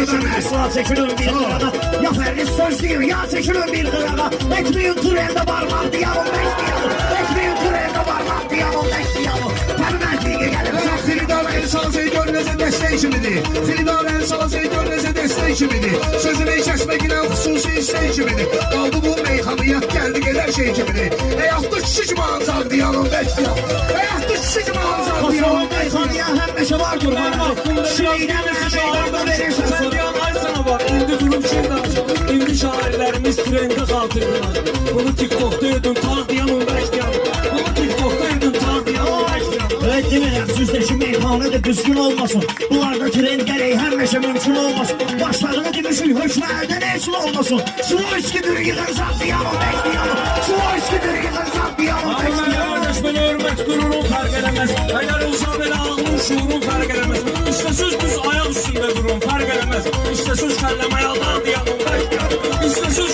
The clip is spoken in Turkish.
Esra çekilin bir kırada. Ya Ferris Sözlüğü ya çekilin bir kırada. Ekmeğin türevde barmak diyalım bekleyalım. Ekmeğin türevde barmak diyalım bekleyalım. Terminatiye gelelim. Xilidar el salası görünəsə dəstək kimidir. Xilidar el salası görünəsə dəstək kimidir. Sözünü kəsmək ilə xüsusi istək kimidir. Qaldı bu meyxanıya gəldi gedər şey kimidir. Həyatda kişi kimi ancaq diyalım bekleyalım. Həyatda kişi kimi ancaq Kosova diyalım meyxanıya həmişə vardır. Şireydən meyxanıya verirsən. Sen diyan ay sana bak. İndi durum şey danışır. İndi şairlerimiz trende kaldırdılar. Bunu TikTok'ta yedin tağ diyanım bekliyorum. Bunu TikTok'ta yedin tağ diyanım bekliyorum. Evet demirəm, sizdəki meyxanə də düzgün olmasın. Bunlarda trend gərək həmişə mümkün olmasın. Başlarını demişik, hökmərdə nə üçün olmasın? Svoyskidir yığıncaq diyalım bekleyalım. Svoyskidir yığıncaq diyalım Ama bekleyalım. yerleşmeli hürmet gururun fark edemez. Eğer olsa bile ağlın şuurun fark edemez. İşte söz düz ayak üstünde durun fark edemez. İşte söz kelleme yaldan diyanım bekliyorum. İşte söz